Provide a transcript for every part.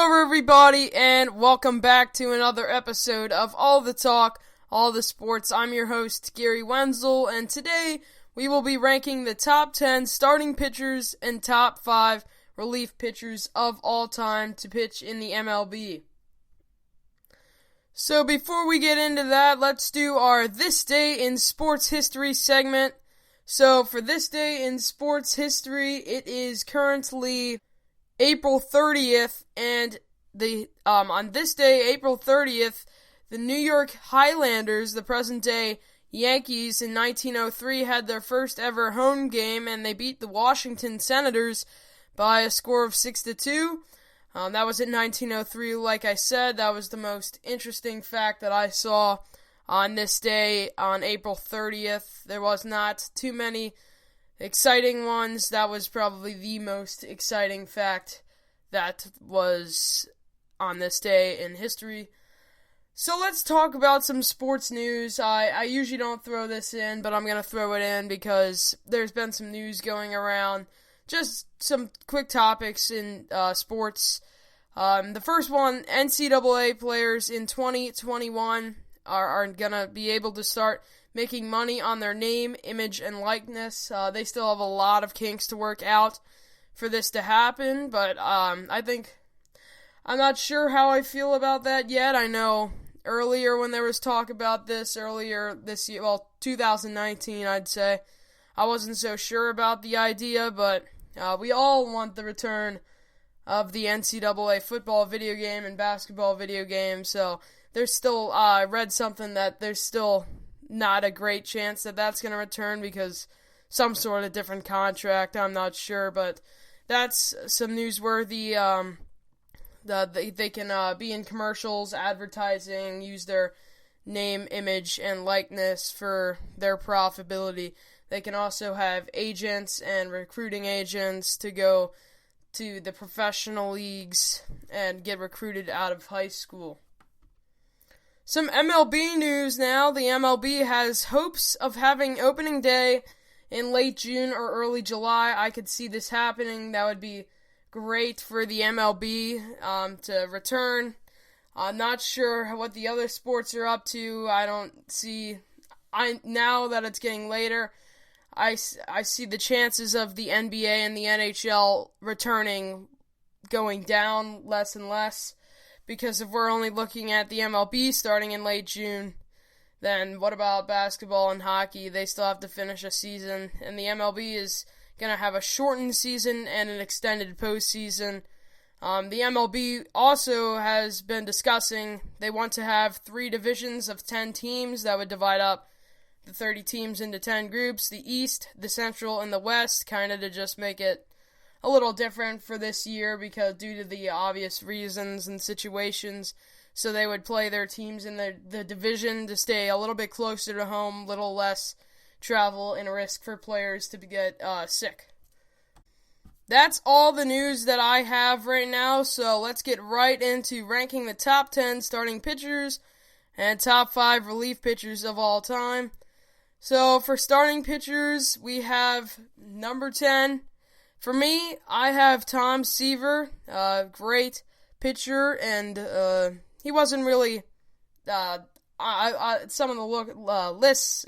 Hello everybody, and welcome back to another episode of All the Talk, All the Sports. I'm your host, Gary Wenzel, and today we will be ranking the top 10 starting pitchers and top 5 relief pitchers of all time to pitch in the MLB. So before we get into that, let's do our This Day in Sports History segment. So for This Day in Sports History, it is currently April 30th, and on this day, April 30th, the New York Highlanders, the present-day Yankees, in 1903 had their first ever home game, and they beat the Washington Senators by a score of 6-2. That was in 1903, like I said. That was the most interesting fact that I saw on this day, on April 30th. There was not too many exciting ones. That was probably the most exciting fact that was on this day in history. So let's talk about some sports news. I usually don't throw this in, but I'm going to throw it in because there's been some news going around. Just some quick topics in sports. The first one, NCAA players in 2021 are going to be able to start making money on their name, image, and likeness. They still have a lot of kinks to work out for this to happen, but I'm not sure how I feel about that yet. I know earlier when there was talk about this, earlier this year, 2019 I'd say, I wasn't so sure about the idea, but we all want the return of the NCAA football video game and basketball video game, so there's still, I read something that there's still not a great chance that that's going to return because some sort of different contract, I'm not sure, but that's some newsworthy. They can be in commercials, advertising, use their name, image, and likeness for their profitability. They can also have agents and recruiting agents to go to the professional leagues and get recruited out of high school. Some MLB news now. The MLB has hopes of having opening day in late June or early July. I could see this happening. That would be great for the MLB to return. I'm not sure what the other sports are up to. Now that it's getting later, I see the chances of the NBA and the NHL returning going down less and less. Because if we're only looking at the MLB starting in late June, then what about basketball and hockey? They still have to finish a season, and the MLB is going to have a shortened season and an extended postseason. The MLB also has been discussing they want to have 3 divisions of 10 teams that would divide up the 30 teams into 10 groups, the East, the Central, and the West, kind of to just make it a little different for this year because due to the obvious reasons and situations, so they would play their teams in the division to stay a little bit closer to home, little less travel and a risk for players to get sick. That's all the news that I have right now, so let's get right into ranking the top 10 starting pitchers and top 5 relief pitchers of all time. So for starting pitchers, we have number 10. For me, I have Tom Seaver, great pitcher, and he wasn't really, some of the lists,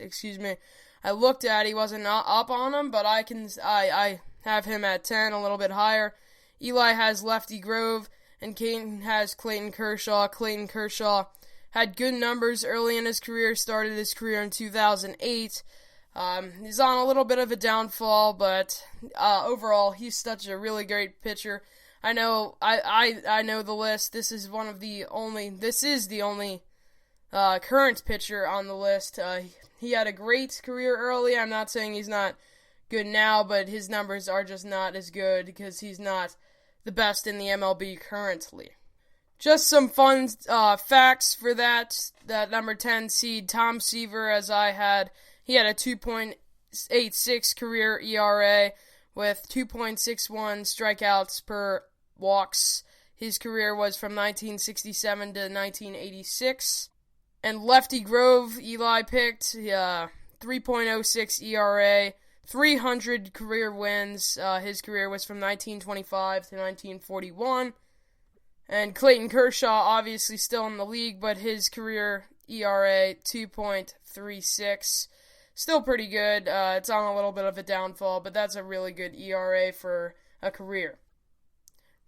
I looked at, he wasn't up on him, but I have him at 10, a little bit higher. Eli has Lefty Grove, and Clayton has Clayton Kershaw. Clayton Kershaw had good numbers early in his career, started his career in 2008. He's on a little bit of a downfall, but overall, he's such a really great pitcher. I know the list. This is the only current pitcher on the list. He had a great career early. I'm not saying he's not good now, but his numbers are just not as good because he's not the best in the MLB currently. Just some fun facts for that number 10 seed, Tom Seaver, as I had. He had a 2.86 career ERA with 2.61 strikeouts per walks. His career was from 1967 to 1986. And Lefty Grove, Eli picked, 3.06 ERA, 300 career wins. His career was from 1925 to 1941. And Clayton Kershaw, obviously still in the league, but his career ERA 2.36. Still pretty good. It's on a little bit of a downfall, but that's a really good ERA for a career.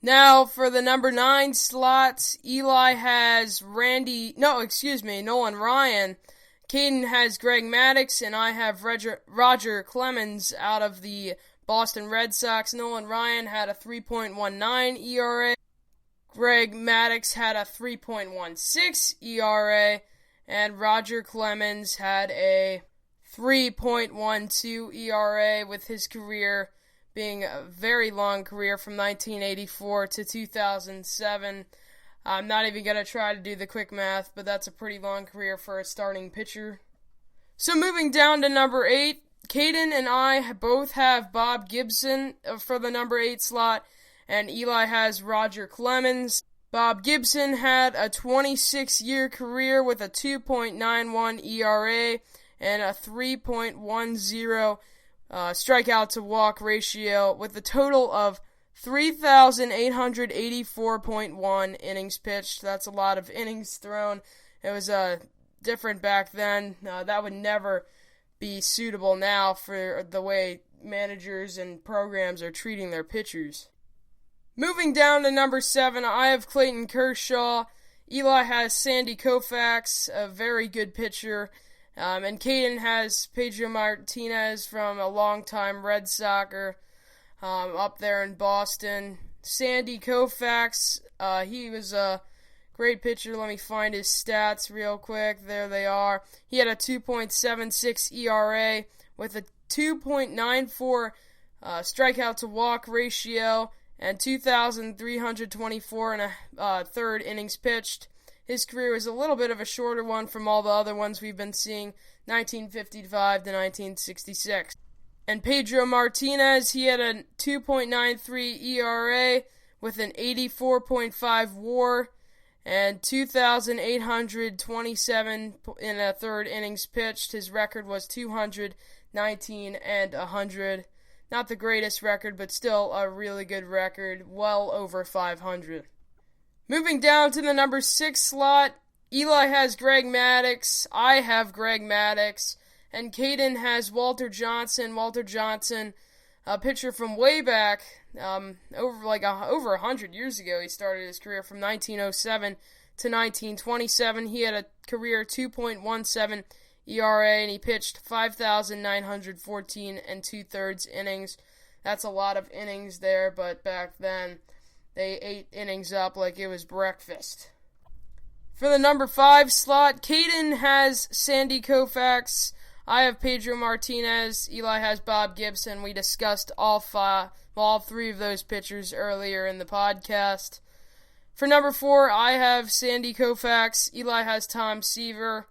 Now, for the number 9 slot, Eli has Nolan Ryan. Caden has Greg Maddux, and I have Roger Clemens out of the Boston Red Sox. Nolan Ryan had a 3.19 ERA. Greg Maddux had a 3.16 ERA. And Roger Clemens had a 3.12 ERA, with his career being a very long career from 1984 to 2007. I'm not even going to try to do the quick math, but that's a pretty long career for a starting pitcher. So moving down to number 8, Caden and I both have Bob Gibson for the number 8 slot, and Eli has Roger Clemens. Bob Gibson had a 26-year career with a 2.91 ERA and a 3.10 strikeout to walk ratio, with a total of 3,884.1 innings pitched. That's a lot of innings thrown. It was different back then. That would never be suitable now for the way managers and programs are treating their pitchers. Moving down to number 7, I have Clayton Kershaw. Eli has Sandy Koufax, a very good pitcher. And Caden has Pedro Martinez from a longtime Red Soxer up there in Boston. Sandy Koufax, he was a great pitcher. Let me find his stats real quick. There they are. He had a 2.76 ERA with a 2.94 strikeout to walk ratio and 2,324 and a third innings pitched. His career was a little bit of a shorter one from all the other ones we've been seeing, 1955 to 1966. And Pedro Martinez, he had a 2.93 ERA with an 84.5 WAR and 2,827 in a third innings pitched. His record was 219 and 100. Not the greatest record, but still a really good record, well over 500. Moving down to the number 6 slot, Eli has Greg Maddux, I have Greg Maddux, and Caden has Walter Johnson. Walter Johnson, a pitcher from way back, over 100 years ago. He started his career from 1907 to 1927. He had a career 2.17 ERA, and he pitched 5,914 and 2/3 innings. That's a lot of innings there, but back then they ate innings up like it was breakfast. For the number 5 slot, Caden has Sandy Koufax. I have Pedro Martinez. Eli has Bob Gibson. We discussed all 3 of those pitchers earlier in the podcast. For number 4, I have Sandy Koufax. Eli has Tom Seaver.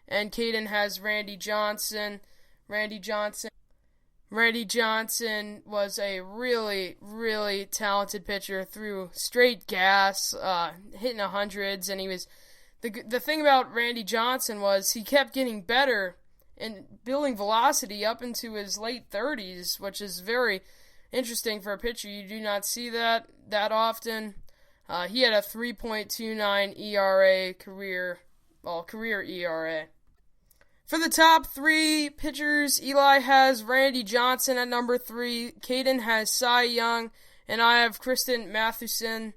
And Caden has Randy Johnson. Randy Johnson was a really, really talented pitcher, threw straight gas, hitting 100s, and he was the thing about Randy Johnson was he kept getting better and building velocity up into his late 30s, which is very interesting for a pitcher. You do not see that often. He had a 3.29 ERA career ERA. For the top 3 pitchers, Eli has Randy Johnson at number 3, Caden has Cy Young, and I have Christy Mathewson,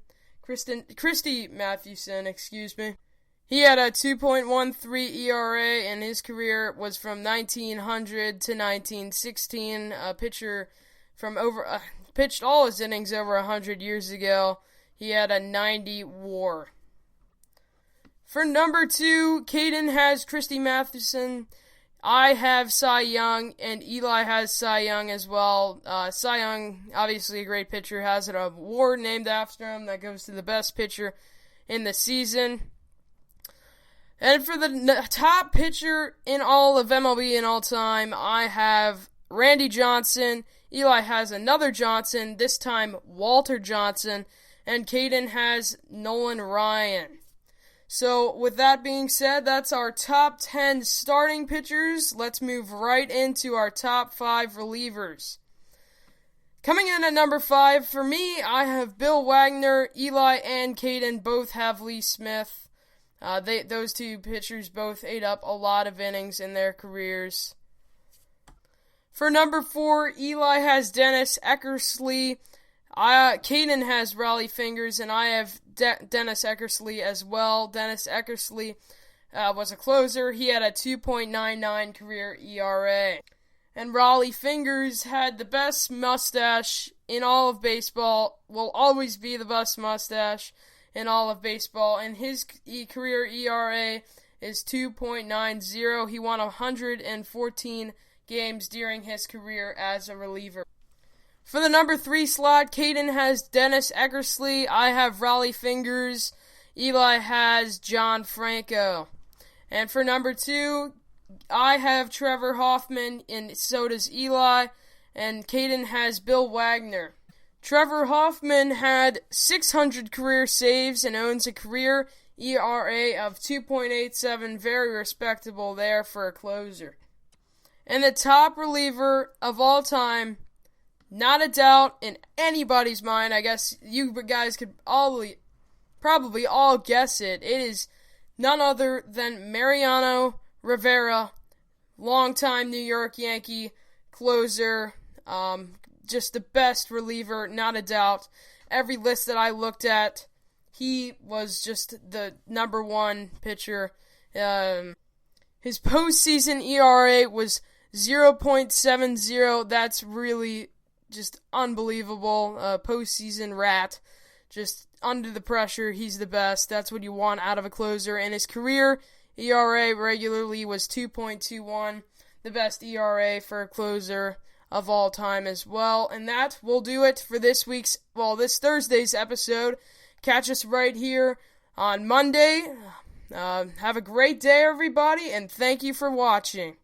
He had a 2.13 ERA, and his career was from 1900 to 1916. A pitcher from pitched all his innings over 100 years ago. He had a 90 WAR. For number 2, Caden has Christy Mathewson. I have Cy Young, and Eli has Cy Young as well. Cy Young, obviously a great pitcher, has an award named after him that goes to the best pitcher in the season. And for the top pitcher in all of MLB in all time, I have Randy Johnson. Eli has another Johnson, this time Walter Johnson, and Caden has Nolan Ryan. So, with that being said, that's our top 10 starting pitchers. Let's move right into our top 5 relievers. Coming in at number 5, for me, I have Bill Wagner. Eli and Caden both have Lee Smith. Those two pitchers both ate up a lot of innings in their careers. For number 4, Eli has Dennis Eckersley. Caden has Raleigh Fingers, and I have Dennis Eckersley as well. Dennis Eckersley was a closer. He had a 2.99 career ERA. And Raleigh Fingers had the best mustache in all of baseball, will always be the best mustache in all of baseball, and his career ERA is 2.90. He won 114 games during his career as a reliever. For the number 3 slot, Caden has Dennis Eckersley. I have Raleigh Fingers. Eli has John Franco. And for number 2, I have Trevor Hoffman, and so does Eli, and Caden has Bill Wagner. Trevor Hoffman had 600 career saves and owns a career ERA of 2.87, very respectable there for a closer. And the top reliever of all time, not a doubt in anybody's mind, I guess you guys could probably all guess it, it is none other than Mariano Rivera, longtime New York Yankee closer, just the best reliever, not a doubt. Every list that I looked at, he was just the number one pitcher. His postseason ERA was 0.70. That's really just unbelievable. Postseason rat. Just under the pressure, he's the best. That's what you want out of a closer. And his career ERA regularly was 2.21, the best ERA for a closer of all time as well. And that will do it for this Thursday's episode. Catch us right here on Monday. Have a great day, everybody, and thank you for watching.